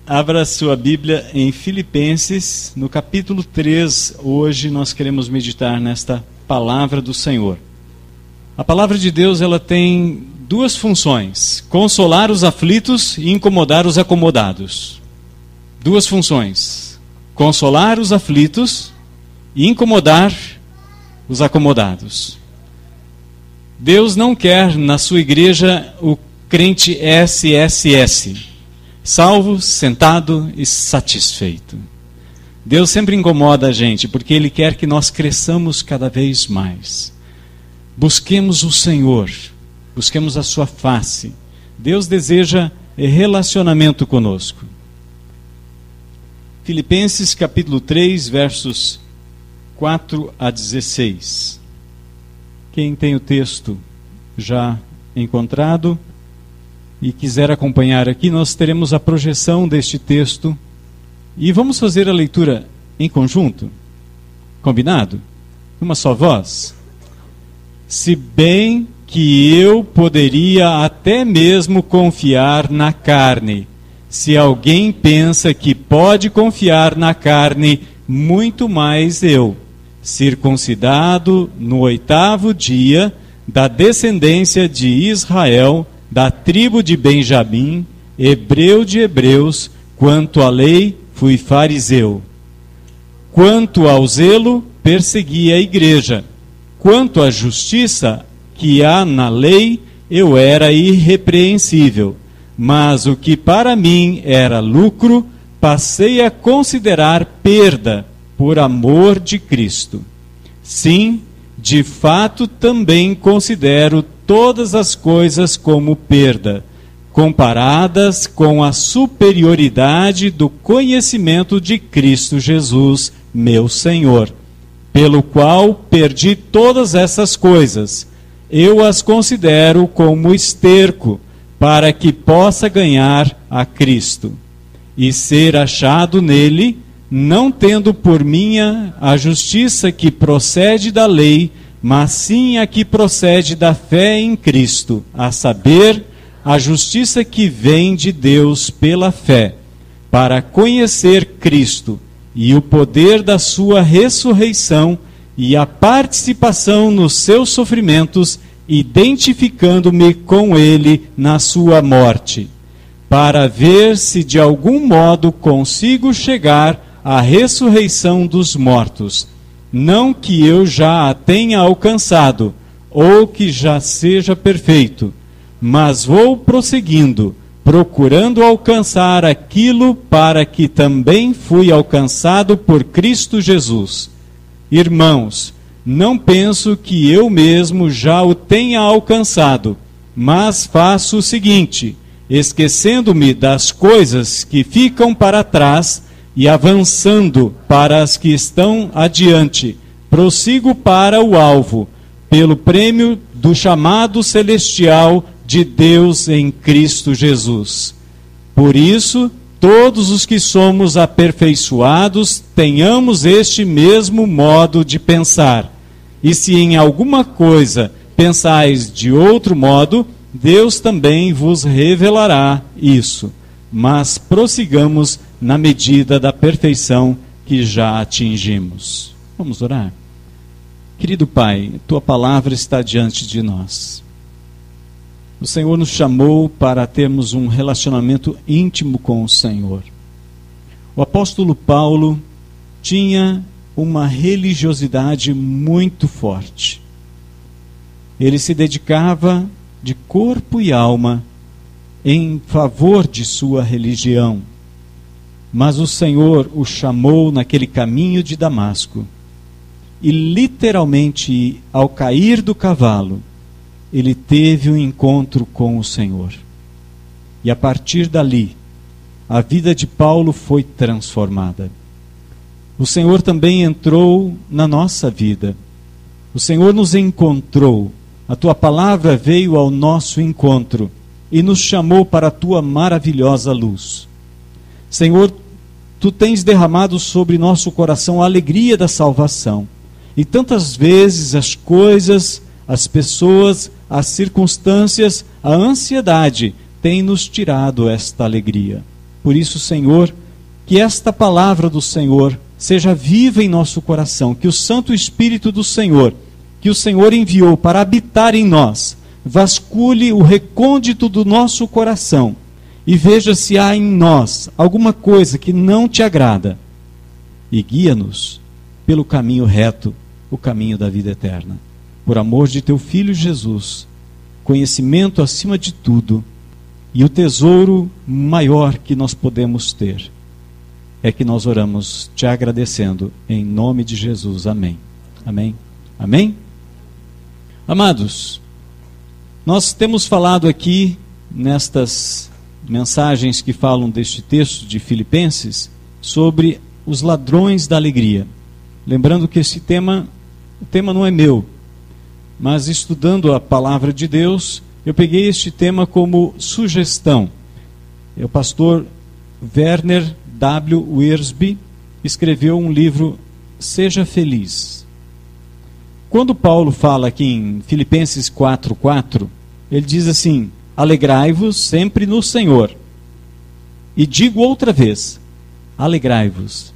Abra sua Bíblia em Filipenses, no capítulo 3. Hoje nós queremos meditar nesta palavra do Senhor. A palavra de Deus, ela tem duas funções: consolar os aflitos e incomodar os acomodados. Duas funções: consolar os aflitos e incomodar os acomodados. Deus não quer na sua igreja o crente SSS, salvo, sentado e satisfeito. Deus sempre incomoda a gente, porque Ele quer que nós cresçamos cada vez mais. Busquemos o Senhor, busquemos a sua face. Deus deseja relacionamento conosco. Filipenses capítulo 3, versos 4 a 16. Quem tem o texto já encontrado e quiser acompanhar aqui, nós teremos a projeção deste texto e vamos fazer a leitura em conjunto. Combinado? Uma só voz? Se bem que eu poderia até mesmo confiar na carne. Se alguém pensa que pode confiar na carne, muito mais eu, circuncidado no 8º dia, da descendência de Israel, da tribo de Benjamim, hebreu de hebreus, quanto à lei, fui fariseu. Quanto ao zelo, persegui a igreja. Quanto à justiça que há na lei, eu era irrepreensível. Mas o que para mim era lucro, passei a considerar perda por amor de Cristo. Sim, de fato também considero todas as coisas como perda, comparadas com a superioridade do conhecimento de Cristo Jesus, meu Senhor, pelo qual perdi todas essas coisas. Eu as considero como esterco, para que possa ganhar a Cristo, e ser achado nele, não tendo por minha a justiça que procede da lei, mas sim a que procede da fé em Cristo, a saber, a justiça que vem de Deus pela fé, para conhecer Cristo e o poder da sua ressurreição e a participação nos seus sofrimentos, identificando-me com ele na sua morte, para ver se de algum modo consigo chegar à ressurreição dos mortos. Não que eu já a tenha alcançado, ou que já seja perfeito, mas vou prosseguindo, procurando alcançar aquilo para que também fui alcançado por Cristo Jesus. Irmãos, não penso que eu mesmo já o tenha alcançado, mas faço o seguinte: esquecendo-me das coisas que ficam para trás e avançando para as que estão adiante, prossigo para o alvo, pelo prêmio do chamado celestial de Deus em Cristo Jesus. Por isso, todos os que somos aperfeiçoados, tenhamos este mesmo modo de pensar. E se em alguma coisa pensais de outro modo, Deus também vos revelará isso. Mas prossigamos na medida da perfeição que já atingimos. Vamos orar? Querido Pai, Tua palavra está diante de nós. O Senhor nos chamou para termos um relacionamento íntimo com o Senhor. O apóstolo Paulo tinha uma religiosidade muito forte. Ele se dedicava de corpo e alma em favor de sua religião. Mas o Senhor o chamou naquele caminho de Damasco. E literalmente, ao cair do cavalo, ele teve um encontro com o Senhor. E a partir dali, a vida de Paulo foi transformada. O Senhor também entrou na nossa vida. O Senhor nos encontrou. A Tua palavra veio ao nosso encontro e nos chamou para a Tua maravilhosa luz. Senhor, Tu tens derramado sobre nosso coração a alegria da salvação. E tantas vezes as coisas, as pessoas, as circunstâncias, a ansiedade têm nos tirado esta alegria. Por isso, Senhor, que esta palavra do Senhor seja viva em nosso coração, que o Santo Espírito do Senhor, que o Senhor enviou para habitar em nós, vasculhe o recôndito do nosso coração e veja se há em nós alguma coisa que não te agrada e guia-nos pelo caminho reto, o caminho da vida eterna. Por amor de teu Filho Jesus, conhecimento acima de tudo e o tesouro maior que nós podemos ter, é que nós oramos te agradecendo em nome de Jesus. Amém. Amém. Amém? Amados, nós temos falado aqui nestas mensagens que falam deste texto de Filipenses sobre os ladrões da alegria. Lembrando que esse tema, o tema não é meu, mas estudando a palavra de Deus, eu peguei este tema como sugestão. O pastor Werner W. Wiersbe escreveu um livro, Seja Feliz. Quando Paulo fala aqui em Filipenses 4:4, ele diz assim: alegrai-vos sempre no Senhor. E digo outra vez, alegrai-vos.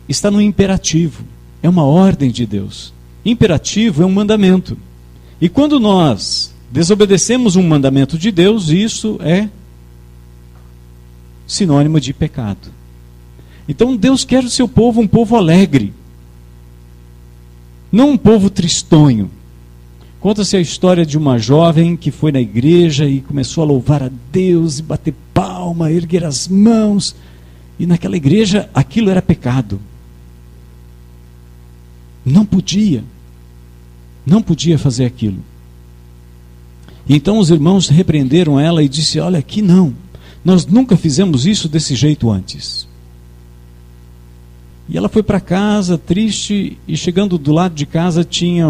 Está no imperativo, é uma ordem de Deus. Imperativo é um mandamento. E quando nós desobedecemos um mandamento de Deus, isso é sinônimo de pecado. Então Deus quer o seu povo um povo alegre, não um povo tristonho. Conta-se a história de uma jovem que foi na igreja e começou a louvar a Deus, e bater palma, erguer as mãos, e naquela igreja aquilo era pecado. Não podia fazer aquilo. Então os irmãos repreenderam ela e disse: olha, aqui não, nós nunca fizemos isso desse jeito antes. E ela foi para casa triste, e chegando do lado de casa tinha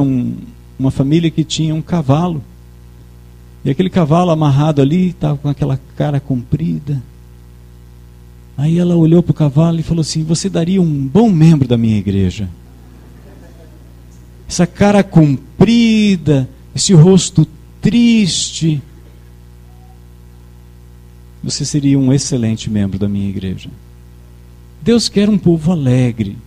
uma família que tinha um cavalo, e aquele cavalo amarrado ali estava com aquela cara comprida. Aí ela olhou para o cavalo e falou assim: você daria um bom membro da minha igreja. Essa cara comprida, esse rosto triste, você seria um excelente membro da minha igreja. Deus quer um povo alegre.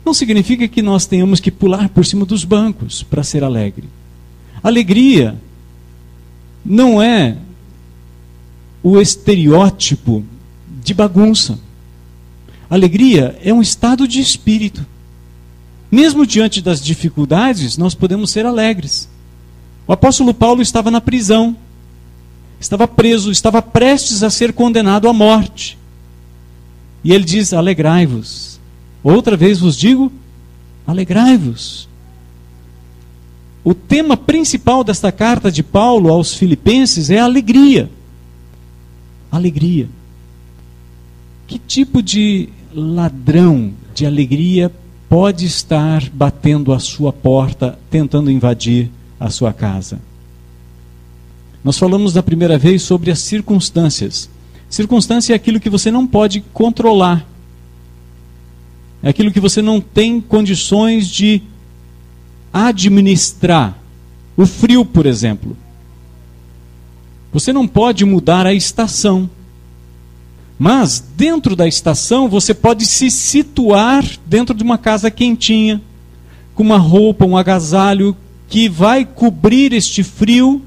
Não significa que nós tenhamos que pular por cima dos bancos para ser alegre. Alegria não é o estereótipo de bagunça. Alegria é um estado de espírito. Mesmo diante das dificuldades, nós podemos ser alegres. O apóstolo Paulo estava na prisão, estava preso, estava prestes a ser condenado à morte. E ele diz: alegrai-vos. Outra vez vos digo, alegrai-vos. O tema principal desta carta de Paulo aos Filipenses é a alegria. Alegria. Que tipo de ladrão de alegria pode estar batendo a sua porta, tentando invadir a sua casa? Nós falamos da primeira vez sobre as circunstâncias. Circunstância é aquilo que você não pode controlar. É aquilo que você não tem condições de administrar. O frio, por exemplo. Você não pode mudar a estação. Mas, dentro da estação, você pode se situar dentro de uma casa quentinha, com uma roupa, um agasalho, que vai cobrir este frio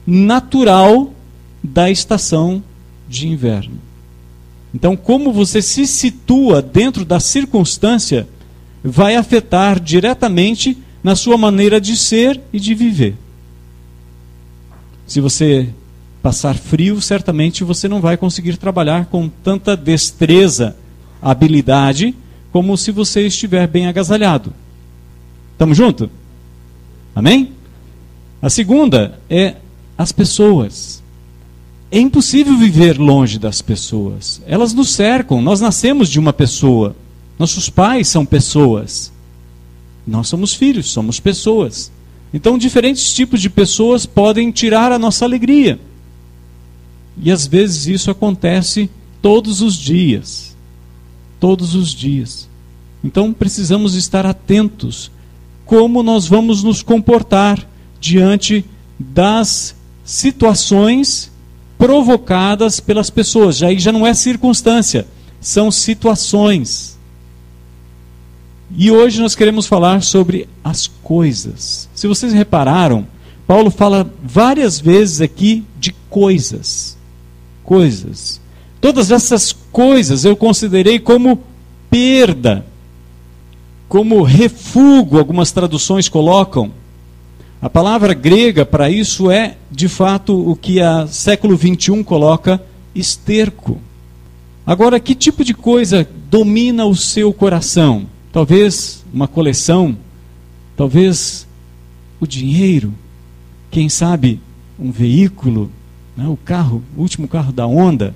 natural da estação de inverno. Então, como você se situa dentro da circunstância, vai afetar diretamente na sua maneira de ser e de viver. Se você passar frio, certamente você não vai conseguir trabalhar com tanta destreza, habilidade, como se você estiver bem agasalhado. Estamos juntos? Amém? A segunda é as pessoas. É impossível viver longe das pessoas. Elas nos cercam, nós nascemos de uma pessoa. Nossos pais são pessoas. Nós somos filhos, somos pessoas. Então, diferentes tipos de pessoas podem tirar a nossa alegria. E às vezes isso acontece todos os dias. Todos os dias. Então precisamos estar atentos como nós vamos nos comportar diante das situações provocadas pelas pessoas. Já não é circunstância, são situações. E hoje nós queremos falar sobre as coisas. Se vocês repararam, Paulo fala várias vezes aqui de coisas. Coisas. Todas essas coisas eu considerei como perda, como refúgio, algumas traduções colocam. A palavra grega para isso é, de fato, o que a século XXI coloca, esterco. Agora, que tipo de coisa domina o seu coração? Talvez uma coleção, talvez o dinheiro, quem sabe um veículo, né, o carro, o último carro da Honda,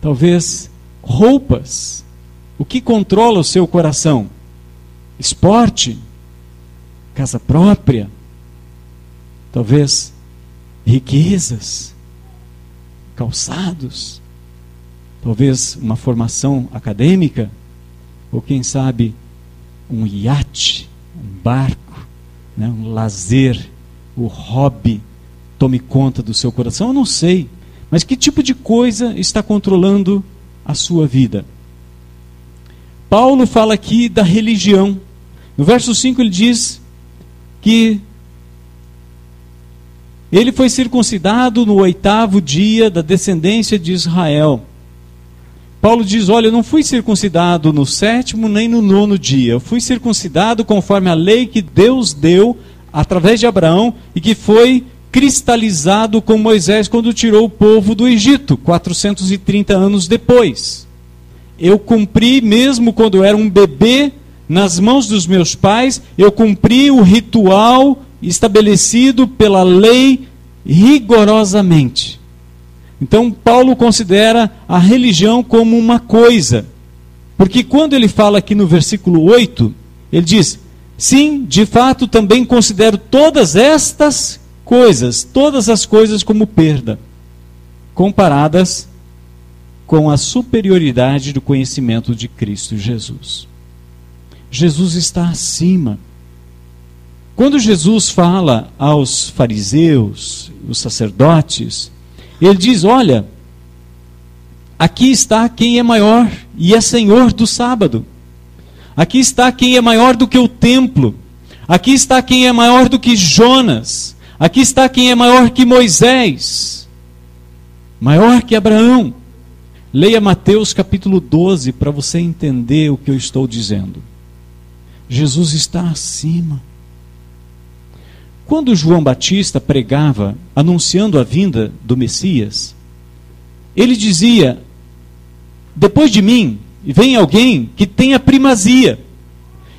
talvez roupas. O que controla o seu coração? Esporte, casa própria, talvez riquezas, calçados, talvez uma formação acadêmica, ou quem sabe um iate, um barco, né, um lazer, o hobby tome conta do seu coração. Eu não sei, mas que tipo de coisa está controlando a sua vida? Paulo fala aqui da religião. No verso 5 ele diz que ele foi circuncidado no 8º dia da descendência de Israel. Paulo diz, olha, eu não fui circuncidado no 7º nem no 9º dia. Eu fui circuncidado conforme a lei que Deus deu através de Abraão e que foi cristalizado com Moisés quando tirou o povo do Egito, 430 anos depois. Eu cumpri, mesmo quando eu era um bebê, nas mãos dos meus pais, eu cumpri o ritual estabelecido pela lei rigorosamente. Então, Paulo considera a religião como uma coisa. Porque quando ele fala aqui no versículo 8, ele diz, sim, de fato, também considero todas estas coisas, todas as coisas como perda, comparadas com a superioridade do conhecimento de Cristo Jesus. Jesus está acima. Quando Jesus fala aos fariseus, os sacerdotes, ele diz, olha, aqui está quem é maior e é Senhor do sábado. Aqui está quem é maior do que o templo. Aqui está quem é maior do que Jonas. Aqui está quem é maior que Moisés. Maior que Abraão. Leia Mateus capítulo 12 para você entender o que eu estou dizendo. Jesus está acima. Quando João Batista pregava, anunciando a vinda do Messias, ele dizia, depois de mim, vem alguém que tenha primazia.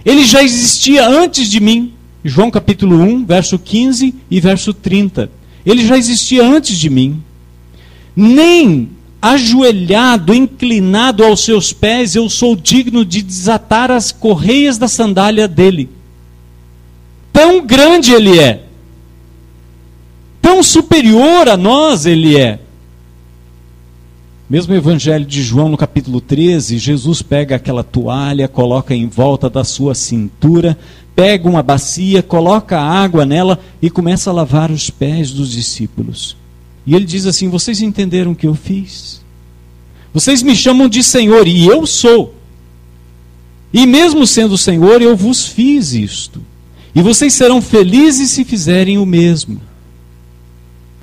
Ele já existia antes de mim. João capítulo 1, verso 15 e verso 30. Ele já existia antes de mim. Nem ajoelhado, inclinado aos seus pés, eu sou digno de desatar as correias da sandália dele. Tão grande ele é. Tão superior a nós ele é. Mesmo o Evangelho de João, no capítulo 13, Jesus pega aquela toalha, coloca em volta da sua cintura, pega uma bacia, coloca água nela e começa a lavar os pés dos discípulos. E ele diz assim, vocês entenderam o que eu fiz? Vocês me chamam de Senhor, e eu sou. E mesmo sendo Senhor, eu vos fiz isto. E vocês serão felizes se fizerem o mesmo.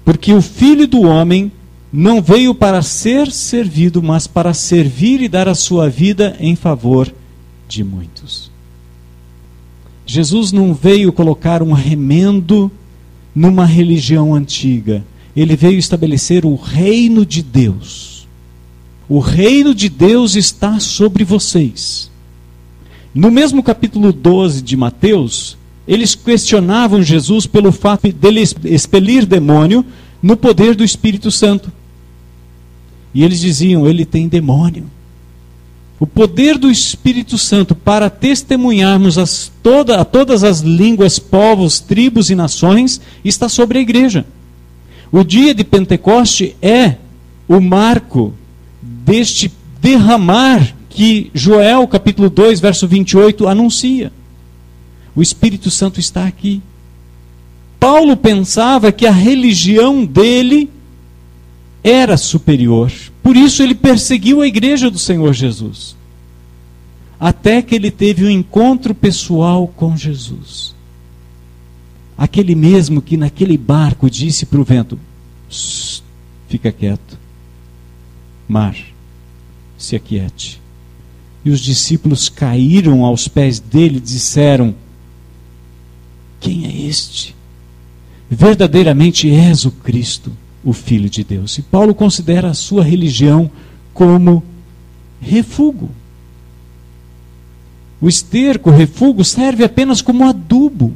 Porque o Filho do Homem não veio para ser servido, mas para servir e dar a sua vida em favor de muitos. Jesus não veio colocar um remendo numa religião antiga. Ele veio estabelecer o reino de Deus. O reino de Deus está sobre vocês. No mesmo capítulo 12 de Mateus, eles questionavam Jesus pelo fato dele expelir demônio no poder do Espírito Santo. E eles diziam, ele tem demônio. O poder do Espírito Santo para testemunharmos a todas as línguas, povos, tribos e nações está sobre a igreja. O dia de Pentecoste é o marco deste derramar que Joel, capítulo 2, verso 28, anuncia. O Espírito Santo está aqui. Paulo pensava que a religião dele era superior. Por isso ele perseguiu a igreja do Senhor Jesus. Até que ele teve um encontro pessoal com Jesus. Aquele mesmo que naquele barco disse para o vento: fica quieto, mar, se aquiete. E os discípulos caíram aos pés dele e disseram: quem é este? Verdadeiramente és o Cristo, o Filho de Deus. E Paulo considera a sua religião como refúgio. O esterco, o refúgio, serve apenas como adubo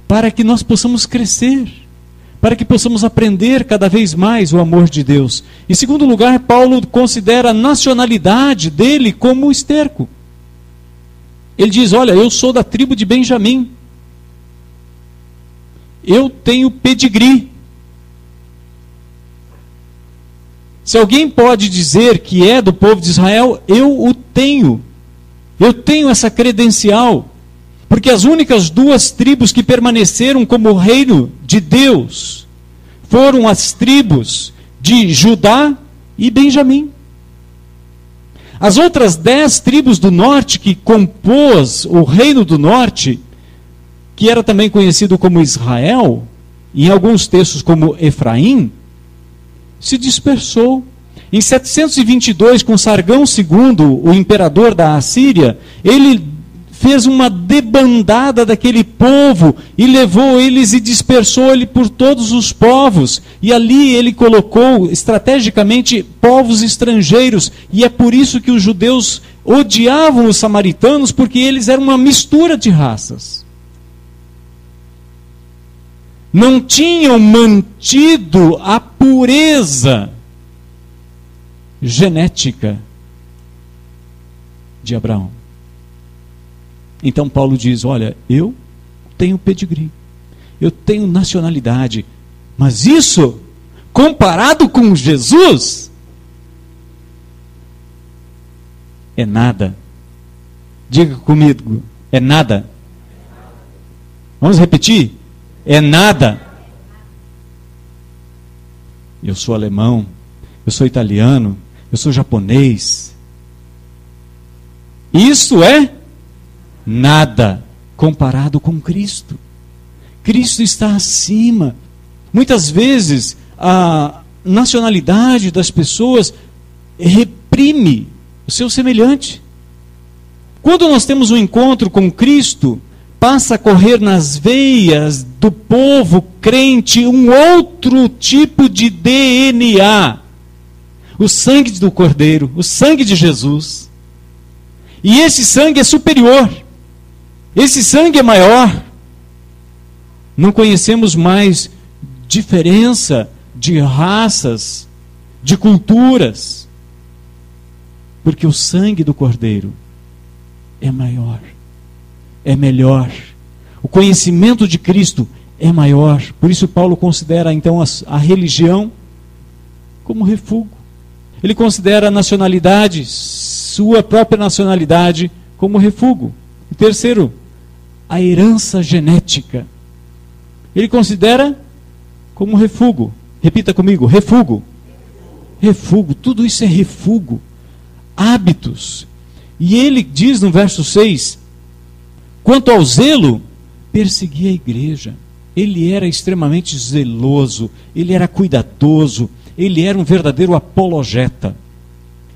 para que nós possamos crescer, para que possamos aprender cada vez mais o amor de Deus. Em segundo lugar, Paulo considera a nacionalidade dele como esterco. Ele diz: olha, eu sou da tribo de Benjamim. Eu tenho pedigree. Se alguém pode dizer que é do povo de Israel, eu o tenho. Eu tenho essa credencial. Porque as únicas duas tribos que permaneceram como reino de Deus foram as tribos de Judá e Benjamim. As outras 10 tribos do norte que compôs o reino do norte, que era também conhecido como Israel, e em alguns textos como Efraim, se dispersou. Em 722, com Sargão II, o imperador da Assíria, ele fez uma debandada daquele povo e levou eles e dispersou ele por todos os povos. E ali ele colocou estrategicamente povos estrangeiros. E é por isso que os judeus odiavam os samaritanos, porque eles eram uma mistura de raças. Não tinham mantido a pureza genética de Abraão. Então Paulo diz: olha, eu tenho pedigree, eu tenho nacionalidade, mas isso, comparado com Jesus, é nada. Diga comigo, é nada. Vamos repetir? É nada. Eu sou alemão, eu sou italiano, eu sou japonês. Isso é nada comparado com Cristo. Cristo está acima. Muitas vezes a nacionalidade das pessoas reprime o seu semelhante. Quando nós temos um encontro com Cristo, passa a correr nas veias do povo crente um outro tipo de DNA. O sangue do Cordeiro, o sangue de Jesus. E esse sangue é superior. Esse sangue é maior. Não conhecemos mais diferença de raças, de culturas. Porque o sangue do Cordeiro é maior, é melhor. O conhecimento de Cristo é maior. Por isso Paulo considera então a religião como refúgio. Ele considera a nacionalidade, sua própria nacionalidade, como refúgio. E terceiro, a herança genética. Ele considera como refúgio. Repita comigo: refúgio. Refúgio, tudo isso é refúgio. Hábitos. E ele diz no verso 6, quanto ao zelo, perseguia a igreja. Ele era extremamente zeloso, ele era cuidadoso, ele era um verdadeiro apologeta.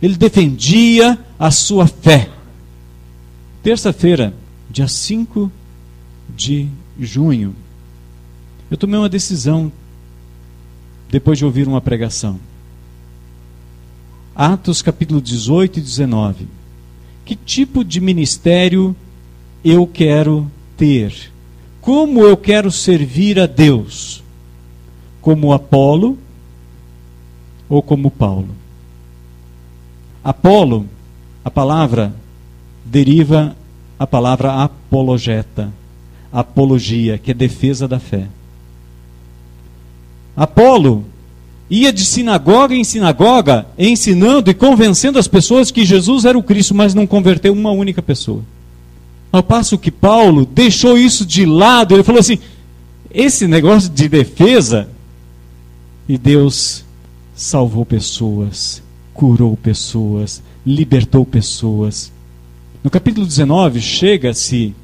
Ele defendia a sua fé. Terça-feira, dia 5 de junho, eu tomei uma decisão depois de ouvir uma pregação. Atos capítulo 18 e 19. Que tipo de ministério eu quero ter? Como eu quero servir a Deus? Como Apolo ou como Paulo? Apolo, a palavra deriva a palavra apologeta, apologia, que é defesa da fé. Apolo ia de sinagoga em sinagoga, ensinando e convencendo as pessoas que Jesus era o Cristo, mas não converteu uma única pessoa. Ao passo que Paulo deixou isso de lado, ele falou assim: esse negócio de defesa, e Deus salvou pessoas, curou pessoas, libertou pessoas. No capítulo 19, chega-se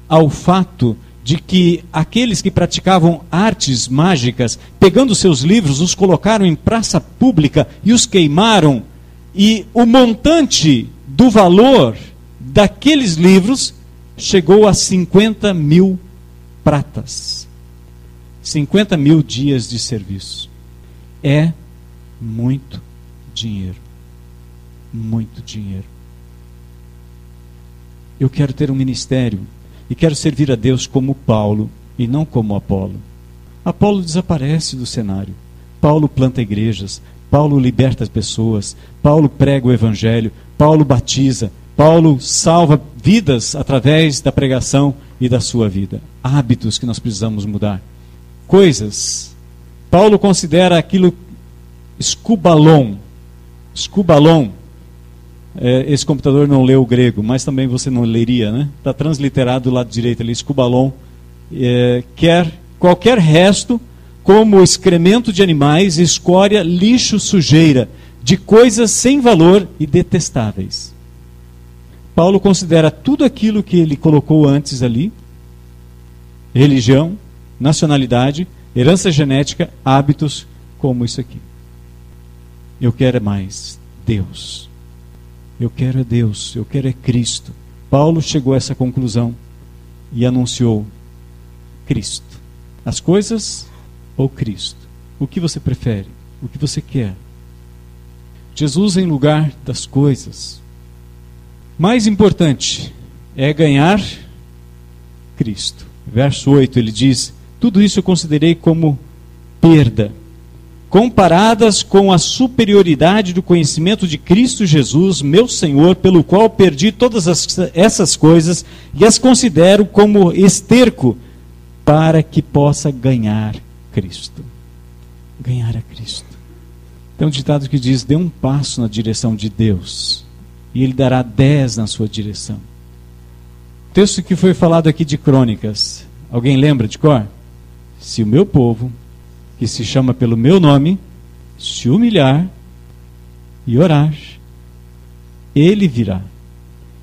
ao fato de que aqueles que praticavam artes mágicas, pegando seus livros, os colocaram em praça pública e os queimaram, e o montante do valor daqueles livros chegou a 50 mil pratas. 50 mil dias de serviço. É muito dinheiro. Muito dinheiro. Eu quero ter um ministério e quero servir a Deus como Paulo e não como Apolo. Apolo desaparece do cenário. Paulo planta igrejas, Paulo liberta as pessoas, Paulo prega o evangelho, Paulo batiza, Paulo salva vidas através da pregação e da sua vida. Hábitos que nós precisamos mudar. Coisas. Paulo considera aquilo escubalon. Escubalon. Esse computador não leu o grego, mas também você não leria, né? Está transliterado do lado direito ali, escubalon. Quer qualquer resto, como excremento de animais, escória, lixo, sujeira, de coisas sem valor e detestáveis. Paulo considera tudo aquilo que ele colocou antes ali, religião, nacionalidade, herança genética, hábitos, como isso aqui. Eu quero é mais Deus. Eu quero é Deus, eu quero é Cristo. Paulo chegou a essa conclusão e anunciou Cristo. As coisas ou Cristo? O que você prefere? O que você quer? Jesus em lugar das coisas. Mais importante é ganhar Cristo. Verso 8 ele diz: tudo isso eu considerei como perda, comparadas com a superioridade do conhecimento de Cristo Jesus, meu Senhor, pelo qual perdi todas essas coisas e as considero como esterco, para que possa ganhar Cristo. Ganhar a Cristo. Tem um ditado que diz: dê um passo na direção de Deus e Ele dará 10 na sua direção. O texto que foi falado aqui de Crônicas, alguém lembra de cor? Se o meu povo, que se chama pelo meu nome, se humilhar e orar, Ele virá.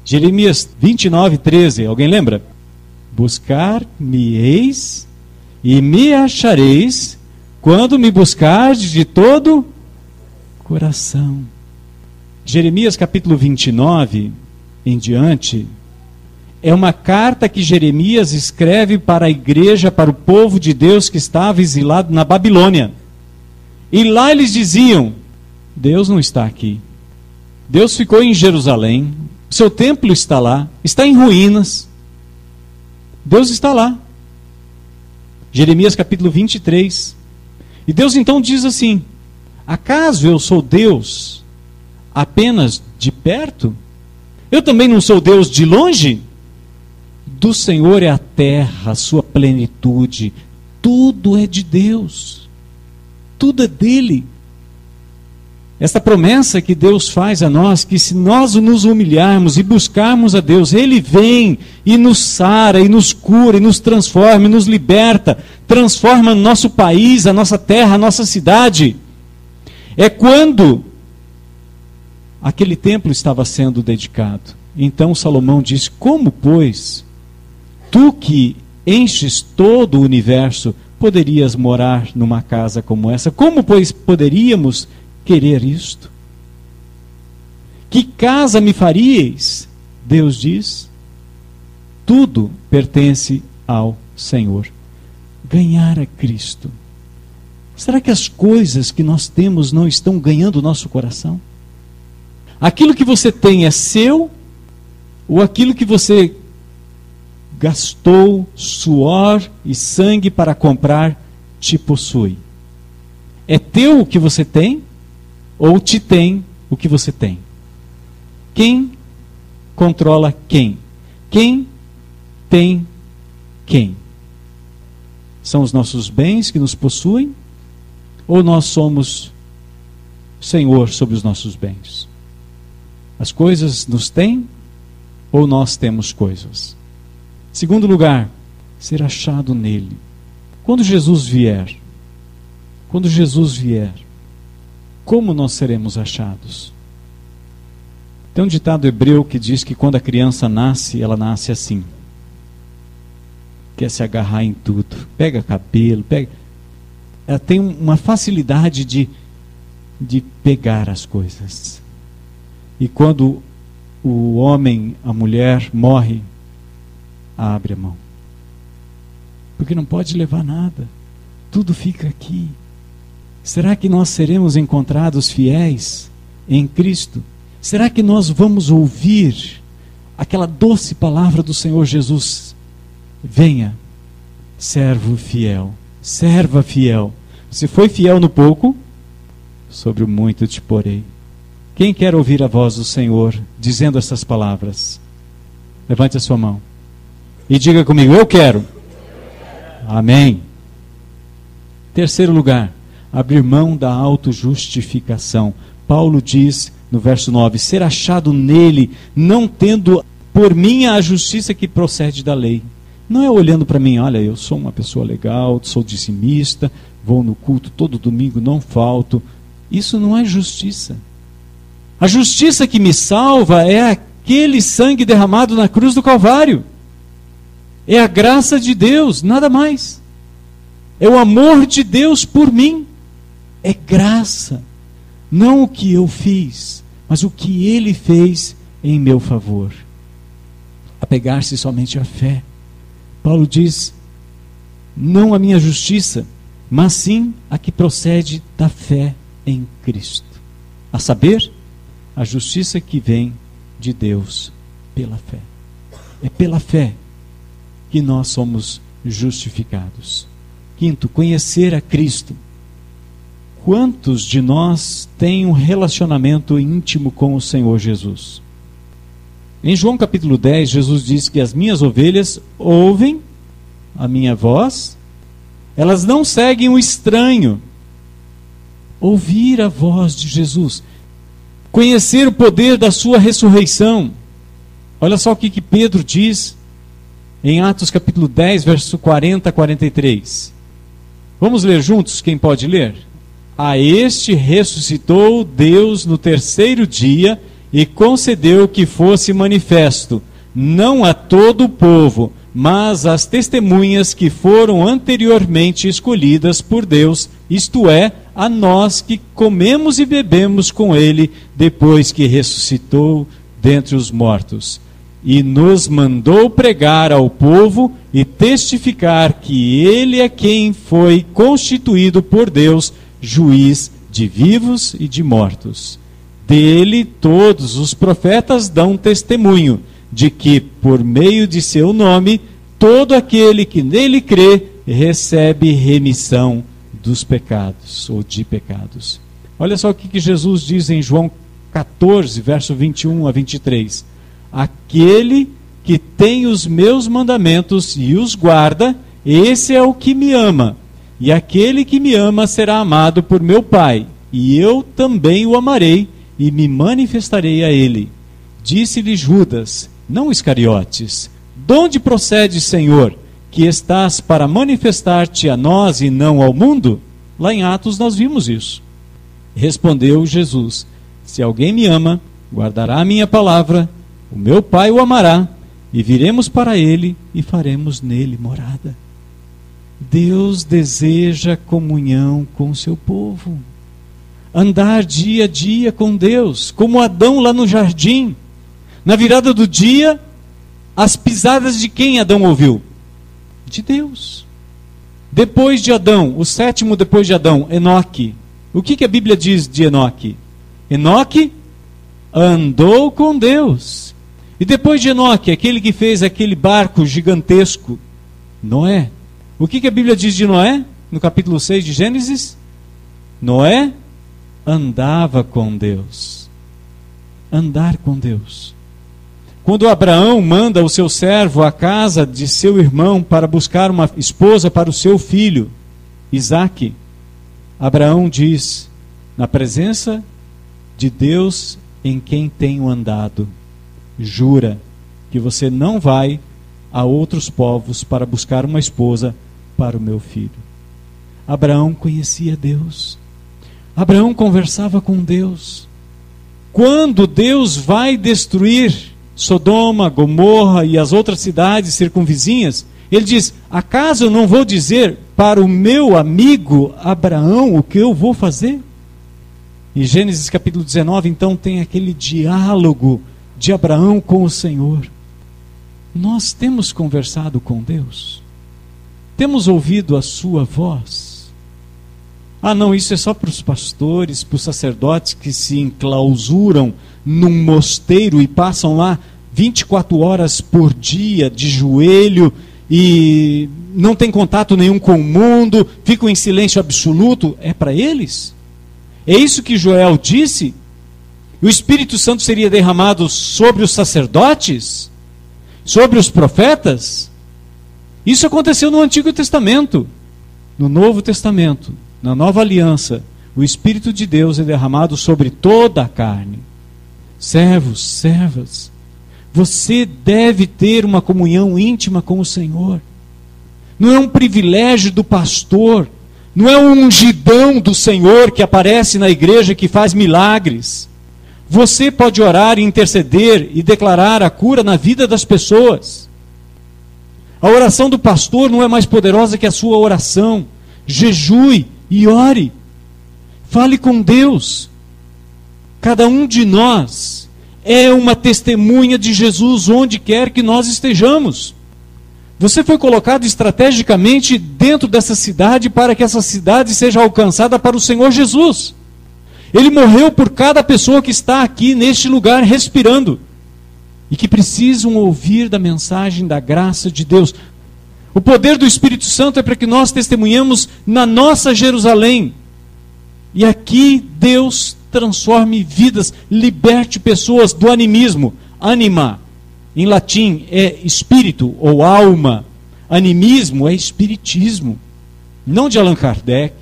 Jeremias 29:13, alguém lembra? Buscar-me-eis e me achareis, quando me buscardes de todo coração. Jeremias capítulo 29 em diante, é uma carta que Jeremias escreve para a igreja, para o povo de Deus que estava exilado na Babilônia. E lá eles diziam: Deus não está aqui. Deus ficou em Jerusalém, seu templo está lá, está em ruínas. Deus está lá. Jeremias capítulo 23. E Deus então diz assim: acaso eu sou Deus apenas de perto? Eu também não sou Deus de longe? Do Senhor é a terra, a sua plenitude, tudo é de Deus, tudo é dele. Essa promessa que Deus faz a nós, que se nós nos humilharmos e buscarmos a Deus, Ele vem e nos sara, e nos cura, e nos transforma, e nos liberta, transforma o nosso país, a nossa terra, a nossa cidade. É quando aquele templo estava sendo dedicado. Então Salomão diz: como, pois, tu que enches todo o universo, poderias morar numa casa como essa? Como, pois, poderíamos querer isto? Que casa me faríeis? Deus diz: tudo pertence ao Senhor. Ganhar a Cristo. Será que as coisas que nós temos não estão ganhando o nosso coração? Aquilo que você tem é seu? Ou aquilo que você gastou suor e sangue para comprar te possui? É teu o que você tem? Ou te tem o que você tem? Quem controla quem? Quem tem quem? São os nossos bens que nos possuem? Ou nós somos Senhor sobre os nossos bens? As coisas nos têm? Ou nós temos coisas? Segundo lugar, ser achado nele. Quando Jesus vier, como nós seremos achados? Tem um ditado hebreu que diz que quando a criança nasce, ela nasce assim. Quer se agarrar em tudo. Pega cabelo, ela tem uma facilidade de pegar as coisas. E quando o homem, a mulher, morre, abre a mão. Porque não pode levar nada. Tudo fica aqui. Será que nós seremos encontrados fiéis em Cristo? Será que nós vamos ouvir aquela doce palavra do Senhor Jesus? Venha, servo fiel, serva fiel. Você foi fiel no pouco, sobre o muito te porei. Quem quer ouvir a voz do Senhor dizendo essas palavras? Levante a sua mão e diga comigo: eu quero. Amém. Terceiro lugar, abrir mão da autojustificação. Paulo diz no verso 9: ser achado nele, não tendo por mim a justiça que procede da lei. Não é olhando para mim, olha, eu sou uma pessoa legal, sou dizimista, vou no culto todo domingo, não falto. Isso não é justiça. A justiça que me salva é aquele sangue derramado na cruz do Calvário. É a graça de Deus, nada mais. É o amor de Deus por mim. É graça. Não o que eu fiz, mas o que Ele fez em meu favor. Apegar-se somente à fé. Paulo diz: não a minha justiça, mas sim a que procede da fé em Cristo. A saber, a justiça que vem de Deus pela fé. É pela fé que nós somos justificados. Quinto, conhecer a Cristo. Quantos de nós têm um relacionamento íntimo com o Senhor Jesus? Em João capítulo 10, Jesus diz que as minhas ovelhas ouvem a minha voz, elas não seguem o estranho. Ouvir a voz de Jesus, conhecer o poder da sua ressurreição. Olha só o que Pedro diz em Atos capítulo 10, verso 40 a 43. Vamos ler juntos, quem pode ler? A este ressuscitou Deus no terceiro dia e concedeu que fosse manifesto, não a todo o povo, mas às testemunhas que foram anteriormente escolhidas por Deus, isto é, a nós que comemos e bebemos com ele depois que ressuscitou dentre os mortos. E nos mandou pregar ao povo e testificar que ele é quem foi constituído por Deus, juiz de vivos e de mortos. Dele todos os profetas dão testemunho de que, por meio de seu nome, todo aquele que nele crê recebe remissão dos pecados, ou de pecados. Olha só o que Jesus diz em João 14, verso 21 a 23. Aquele que tem os meus mandamentos e os guarda, esse é o que me ama. E aquele que me ama será amado por meu Pai, e eu também o amarei e me manifestarei a ele. Disse-lhe Judas, não Iscariotes: de onde procede, Senhor, que estás para manifestar-te a nós e não ao mundo? Lá em Atos nós vimos isso. Respondeu Jesus: se alguém me ama, guardará a minha palavra, o meu Pai o amará, e viremos para ele e faremos nele morada. Deus deseja comunhão com o seu povo. Andar dia a dia com Deus, como Adão lá no jardim. Na virada do dia, as pisadas de quem Adão ouviu? De Deus. Depois de Adão, o sétimo depois de Adão, Enoque. O que a Bíblia diz de Enoque? Enoque andou com Deus. E depois de Enoque, aquele que fez aquele barco gigantesco, Noé. O que a Bíblia diz de Noé? No capítulo 6 de Gênesis? Noé andava com Deus. Andar com Deus. Quando Abraão manda o seu servo à casa de seu irmão para buscar uma esposa para o seu filho, Isaque, Abraão diz: na presença de Deus em quem tenho andado, jura que você não vai a outros povos para buscar uma esposa para o meu filho. Abraão conhecia Deus. Abraão conversava com Deus. Quando Deus vai destruir Sodoma, Gomorra e as outras cidades circunvizinhas, ele diz: acaso eu não vou dizer para o meu amigo Abraão o que eu vou fazer? Em Gênesis capítulo 19, então, tem aquele diálogo de Abraão com o Senhor. Nós temos conversado com Deus? Temos ouvido a sua voz? Ah, não, isso é só para os pastores, para os sacerdotes que se enclausuram num mosteiro e passam lá 24 horas por dia de joelho e não tem contato nenhum com o mundo, ficam em silêncio absoluto. É para eles? É isso que Joel disse? O Espírito Santo seria derramado sobre os sacerdotes? Sobre os profetas? Isso aconteceu no Antigo Testamento. No Novo Testamento, na Nova Aliança, o Espírito de Deus é derramado sobre toda a carne. Servos, servas, você deve ter uma comunhão íntima com o Senhor. Não é um privilégio do pastor, não é um ungidão do Senhor que aparece na igreja que faz milagres. Você pode orar, interceder e declarar a cura na vida das pessoas. A oração do pastor não é mais poderosa que a sua oração. Jejue e ore. Fale com Deus. Cada um de nós é uma testemunha de Jesus onde quer que nós estejamos. Você foi colocado estrategicamente dentro dessa cidade para que essa cidade seja alcançada para o Senhor Jesus. Ele morreu por cada pessoa que está aqui neste lugar respirando e que precisam ouvir da mensagem da graça de Deus. O poder do Espírito Santo é para que nós testemunhemos na nossa Jerusalém. E aqui Deus transforme vidas, liberte pessoas do animismo. Anima, em latim, é espírito ou alma. Animismo é espiritismo. Não de Allan Kardec,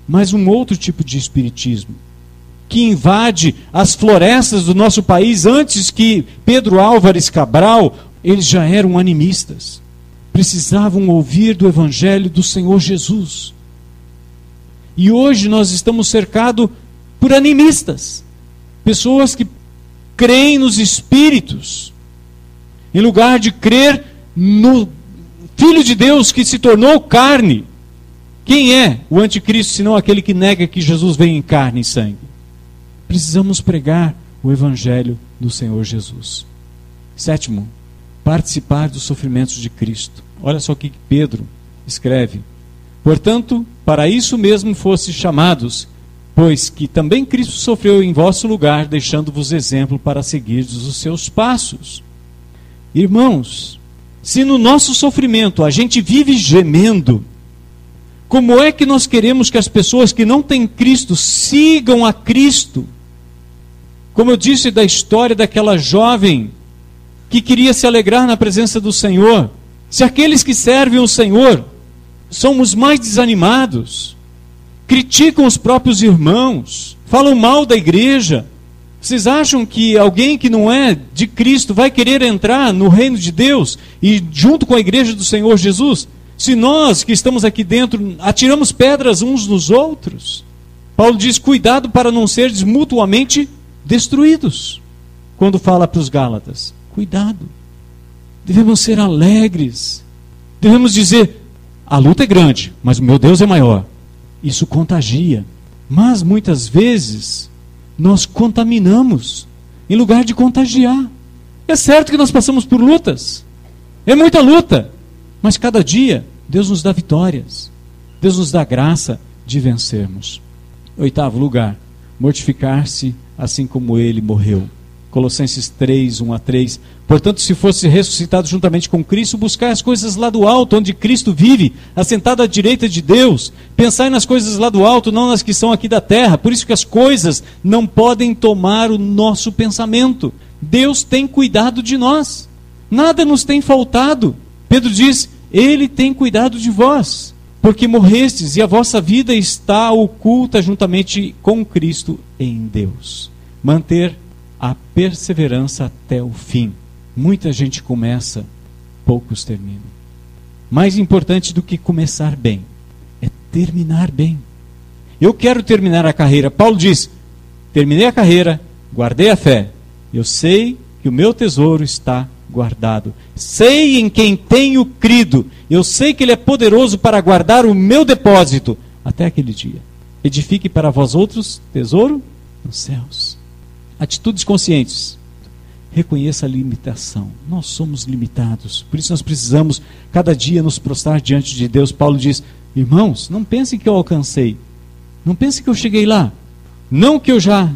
mas um outro tipo de espiritismo, que invade as florestas do nosso país. Antes que Pedro Álvares Cabral, eles já eram animistas. Precisavam ouvir do Evangelho do Senhor Jesus. E hoje nós estamos cercados por animistas. Pessoas que creem nos espíritos, em lugar de crer no Filho de Deus que se tornou carne. Quem é o anticristo, senão aquele que nega que Jesus veio em carne e sangue? Precisamos pregar o Evangelho do Senhor Jesus. Sétimo, participar dos sofrimentos de Cristo. Olha só o que Pedro escreve. Portanto, para isso mesmo fosse chamados, pois que também Cristo sofreu em vosso lugar, deixando-vos exemplo para seguirdes os seus passos. Irmãos, se no nosso sofrimento a gente vive gemendo, como é que nós queremos que as pessoas que não têm Cristo sigam a Cristo? Como eu disse da história daquela jovem que queria se alegrar na presença do Senhor. Se aqueles que servem o Senhor são os mais desanimados, criticam os próprios irmãos, falam mal da igreja, vocês acham que alguém que não é de Cristo vai querer entrar no reino de Deus e junto com a igreja do Senhor Jesus? Se nós que estamos aqui dentro atiramos pedras uns nos outros, Paulo diz: cuidado para não serdes mutuamente destruídos. Quando fala para os Gálatas, cuidado, devemos ser alegres, devemos dizer: a luta é grande, mas o meu Deus é maior. Isso contagia, mas muitas vezes nós contaminamos em lugar de contagiar. É certo que nós passamos por lutas, é muita luta, mas cada dia Deus nos dá vitórias, Deus nos dá graça de vencermos. Oitavo lugar, mortificar-se assim como ele morreu. Colossenses 3, 1-3. Portanto, se fosse ressuscitado juntamente com Cristo, buscai as coisas lá do alto, onde Cristo vive, assentado à direita de Deus. Pensai nas coisas lá do alto, não nas que são aqui da terra. Por isso que as coisas não podem tomar o nosso pensamento. Deus tem cuidado de nós. Nada nos tem faltado. Pedro diz: Ele tem cuidado de vós, porque morrestes e a vossa vida está oculta juntamente com Cristo em Deus. Manter a perseverança até o fim. Muita gente começa, poucos terminam. Mais importante do que começar bem é terminar bem. Eu quero terminar a carreira. Paulo diz: terminei a carreira, guardei a fé. Eu sei que o meu tesouro está guardado. Sei em quem tenho crido. Eu sei que Ele é poderoso para guardar o meu depósito até aquele dia. Edifique para vós outros tesouro nos céus. Atitudes conscientes. Reconheça a limitação. Nós somos limitados. Por isso nós precisamos cada dia nos prostrar diante de Deus. Paulo diz: irmãos, não pensem que eu alcancei. Não pensem que eu cheguei lá. Não que eu já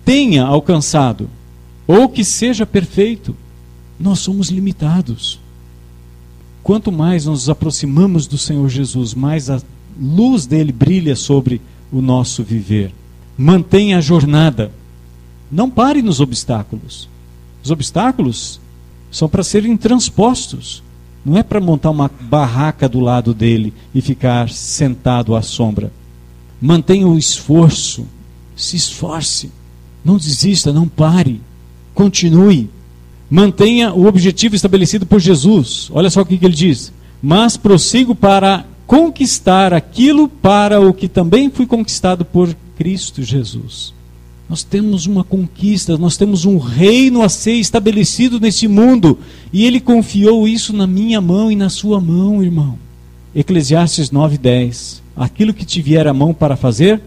tenha alcançado. Ou que seja perfeito. Nós somos limitados. Quanto mais nos aproximamos do Senhor Jesus, mais a luz dele brilha sobre o nosso viver. Mantenha a jornada. Não pare nos obstáculos. Os obstáculos são para serem transpostos. Não é para montar uma barraca do lado dele e ficar sentado à sombra. Mantenha o esforço. Se esforce. Não desista, não pare. Continue. Mantenha o objetivo estabelecido por Jesus. Olha só o que ele diz: mas prossigo para conquistar aquilo para o que também fui conquistado por Cristo Jesus. Nós temos uma conquista, nós temos um reino a ser estabelecido neste mundo, e Ele confiou isso na minha mão e na sua mão, irmão. Eclesiastes 9:10. Aquilo que te vier a mão para fazer,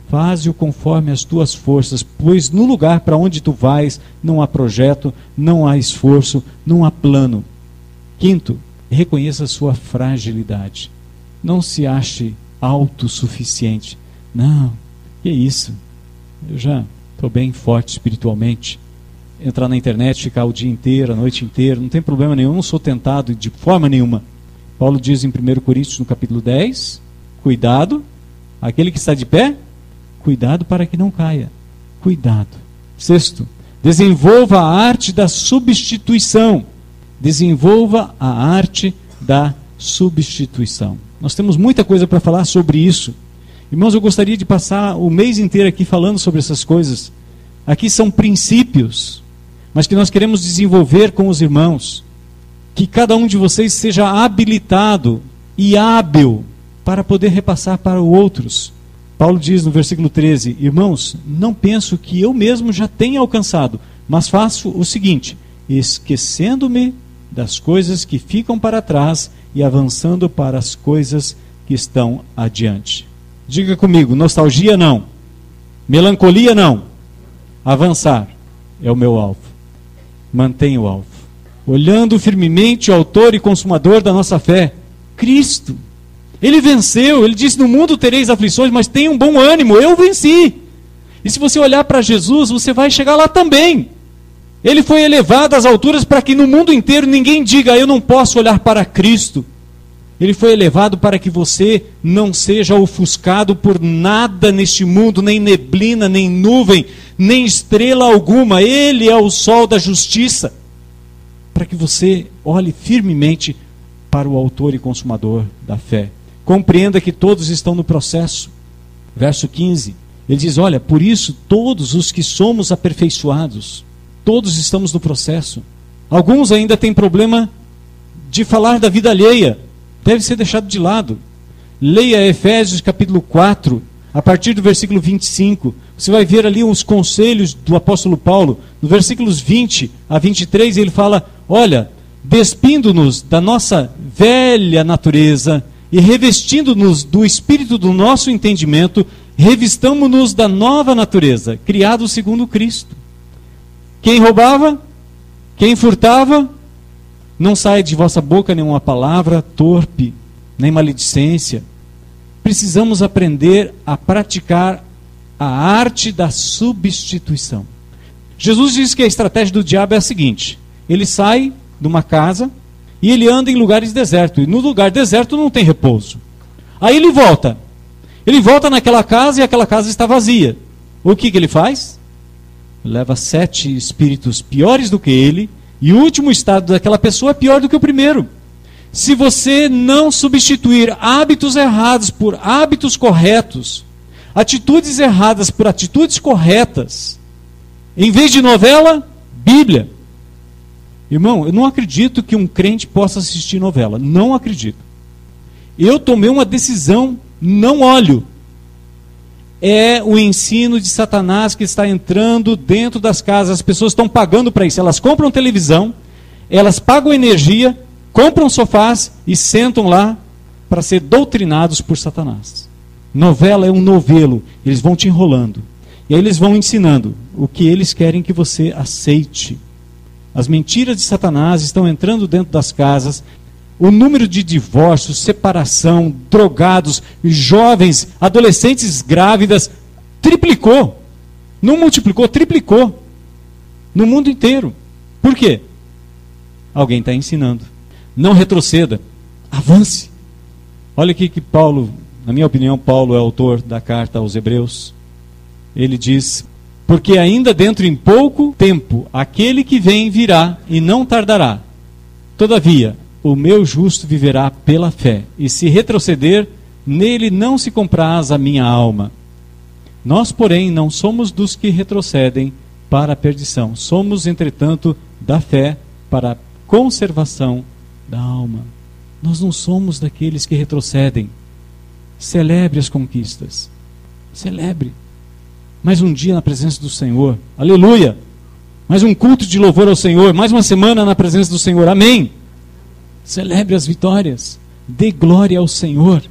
faze-o conforme as tuas forças, pois no lugar para onde tu vais, não há projeto, não há esforço, não há plano. Quinto, reconheça a sua fragilidade. Não se ache autossuficiente. Não, que isso? Eu já estou bem forte espiritualmente. Entrar na internet, ficar o dia inteiro, a noite inteira, não tem problema nenhum, não sou tentado de forma nenhuma. Paulo diz em 1 Coríntios, no capítulo 10, cuidado, aquele que está de pé, cuidado para que não caia. Cuidado. Sexto, desenvolva a arte da substituição. Desenvolva a arte da substituição. Nós temos muita coisa para falar sobre isso. Irmãos, eu gostaria de passar o mês inteiro aqui falando sobre essas coisas. Aqui são princípios, mas que nós queremos desenvolver com os irmãos. Que cada um de vocês seja habilitado e hábil para poder repassar para outros. Paulo diz no versículo 13: irmãos, não penso que eu mesmo já tenha alcançado, mas faço o seguinte: esquecendo-me das coisas que ficam para trás e avançando para as coisas que estão adiante. Diga comigo: nostalgia não, melancolia não, avançar é o meu alvo. Mantenha o alvo, olhando firmemente o autor e consumador da nossa fé, Cristo. Ele venceu, ele disse: no mundo tereis aflições, mas tenha um bom ânimo, eu venci. E se você olhar para Jesus, você vai chegar lá também. Ele foi elevado às alturas para que no mundo inteiro ninguém diga: eu não posso olhar para Cristo. Ele foi elevado para que você não seja ofuscado por nada neste mundo, nem neblina, nem nuvem, nem estrela alguma. Ele é o sol da justiça. Para que você olhe firmemente para o autor e consumador da fé. Compreenda que todos estão no processo. Verso 15, ele diz: olha, por isso todos os que somos aperfeiçoados, todos estamos no processo. Alguns ainda têm problema de falar da vida alheia. Deve ser deixado de lado. Leia Efésios capítulo 4, a partir do versículo 25. Você vai ver ali os conselhos do apóstolo Paulo. No versículos 20 a 23 ele fala: olha, despindo-nos da nossa velha natureza e revestindo-nos do espírito do nosso entendimento, revistamo-nos da nova natureza, criado segundo Cristo. Quem roubava? Quem furtava? Não saia de vossa boca nenhuma palavra torpe, nem maledicência. Precisamos aprender a praticar a arte da substituição. Jesus diz que a estratégia do diabo é a seguinte: ele sai de uma casa e ele anda em lugares desertos, e no lugar deserto não tem repouso. Aí ele volta naquela casa e aquela casa está vazia. O que ele faz? Leva 7 espíritos piores do que ele, e o último estado daquela pessoa é pior do que o primeiro. Se você não substituir hábitos errados por hábitos corretos, atitudes erradas por atitudes corretas, em vez de novela, Bíblia. Irmão, eu não acredito que um crente possa assistir novela. Não acredito. Eu tomei uma decisão, não olho. É o ensino de Satanás que está entrando dentro das casas. As pessoas estão pagando para isso. Elas compram televisão, elas pagam energia, compram sofás e sentam lá para ser doutrinados por Satanás. Novela é um novelo. Eles vão te enrolando. E aí eles vão ensinando o que eles querem que você aceite. As mentiras de Satanás estão entrando dentro das casas. O número de divórcios, separação, drogados, jovens, adolescentes grávidas, triplicou. Não multiplicou, triplicou. No mundo inteiro. Por quê? Alguém está ensinando. Não retroceda, avance. Olha aqui que Paulo, na minha opinião, Paulo é autor da carta aos Hebreus. Ele diz: porque ainda dentro em pouco tempo, aquele que vem virá e não tardará. Todavia, o meu justo viverá pela fé, e se retroceder, nele não se compraz a minha alma. Nós, porém, não somos dos que retrocedem para a perdição. Somos, entretanto, da fé para a conservação da alma. Nós não somos daqueles que retrocedem. Celebre as conquistas. Celebre. Mais um dia na presença do Senhor. Aleluia! Mais um culto de louvor ao Senhor. Mais uma semana na presença do Senhor. Amém! Celebre as vitórias. Dê glória ao Senhor.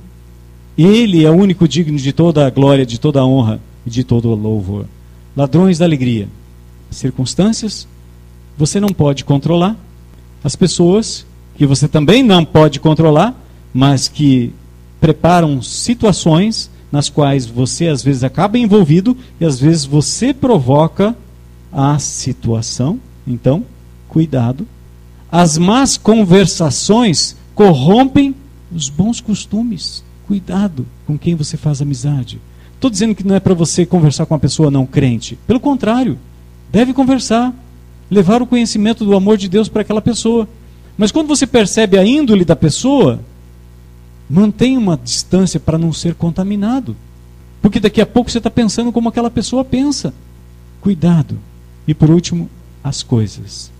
Ele é o único digno de toda a glória, de toda a honra e de todo o louvor. Ladrões da alegria. Circunstâncias você não pode controlar. As pessoas que você também não pode controlar, mas que preparam situações nas quais você às vezes acaba envolvido e às vezes você provoca a situação. Então, cuidado. As más conversações corrompem os bons costumes. Cuidado com quem você faz amizade. Estou dizendo que não é para você conversar com uma pessoa não crente. Pelo contrário, deve conversar. Levar o conhecimento do amor de Deus para aquela pessoa. Mas quando você percebe a índole da pessoa, mantenha uma distância para não ser contaminado. Porque daqui a pouco você está pensando como aquela pessoa pensa. Cuidado. E por último, as coisas.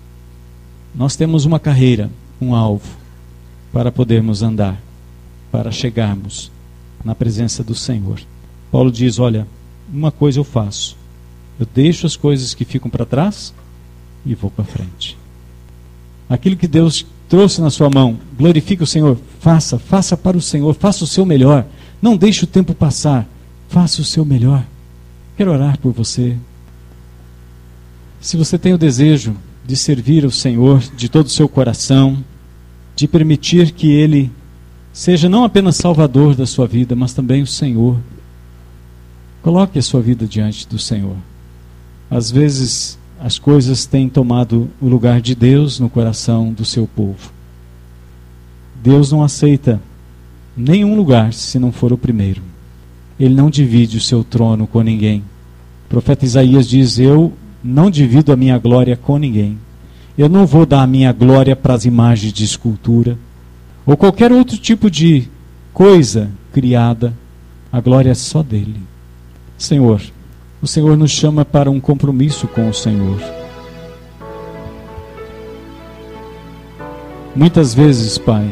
Nós temos uma carreira, um alvo, para podermos andar, para chegarmos na presença do Senhor. Paulo diz, olha, uma coisa eu faço. Eu deixo as coisas que ficam para trás e vou para frente. Aquilo que Deus trouxe na sua mão, glorifique o Senhor. Faça para o Senhor, faça o seu melhor. Não deixe o tempo passar, faça o seu melhor. Quero orar por você. Se você tem o desejo de servir ao Senhor de todo o seu coração, de permitir que Ele seja não apenas Salvador da sua vida, mas também o Senhor, coloque a sua vida diante do Senhor. Às vezes as coisas têm tomado o lugar de Deus no coração do seu povo. Deus não aceita nenhum lugar se não for o primeiro. Ele não divide o seu trono com ninguém. O profeta Isaías diz, eu não divido a minha glória com ninguém. Eu não vou dar a minha glória para as imagens de escultura ou qualquer outro tipo de coisa criada. A glória é só dele. Senhor, o Senhor nos chama para um compromisso com o Senhor. Muitas vezes, Pai,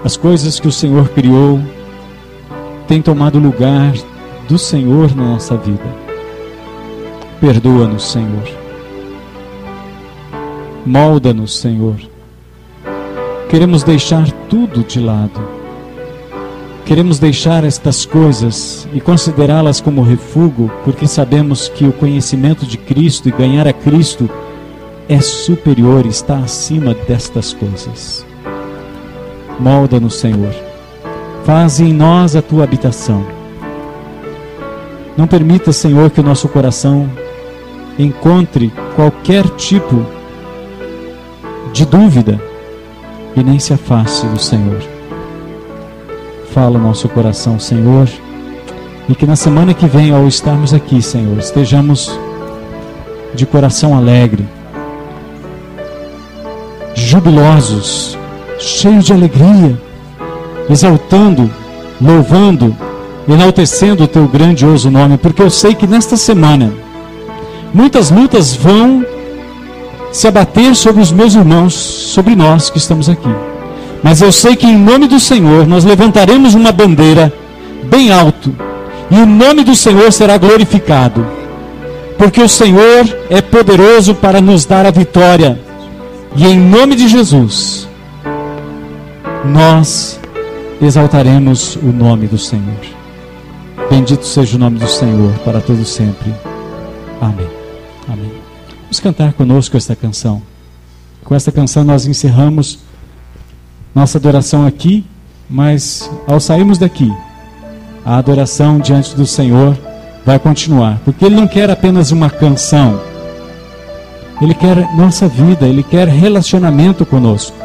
as coisas que o Senhor criou têm tomado lugar do Senhor na nossa vida. Perdoa-nos, Senhor. Molda-nos, Senhor. Queremos deixar tudo de lado. Queremos deixar estas coisas e considerá-las como refúgio, porque sabemos que o conhecimento de Cristo e ganhar a Cristo é superior, está acima destas coisas. Molda-nos, Senhor. Faze em nós a tua habitação. Não permita, Senhor, que o nosso coração encontre qualquer tipo de dúvida e nem se afaste do Senhor. Fala o nosso coração, Senhor, e que na semana que vem, ao estarmos aqui, Senhor, estejamos de coração alegre, jubilosos, cheios de alegria, exaltando, louvando, enaltecendo o teu grandioso nome, porque eu sei que nesta semana muitas lutas vão se abater sobre os meus irmãos, sobre nós que estamos aqui. Mas eu sei que em nome do Senhor nós levantaremos uma bandeira bem alto E o nome do Senhor será glorificado, porque o Senhor é poderoso para nos dar a vitória. E em nome de Jesus, nós exaltaremos o nome do Senhor. Bendito seja o nome do Senhor para todo sempre. Amém. Amém. Vamos cantar conosco esta canção. Com esta canção nós encerramos nossa adoração aqui, mas ao sairmos daqui, a adoração diante do Senhor vai continuar, porque Ele não quer apenas uma canção, Ele quer nossa vida, Ele quer relacionamento conosco.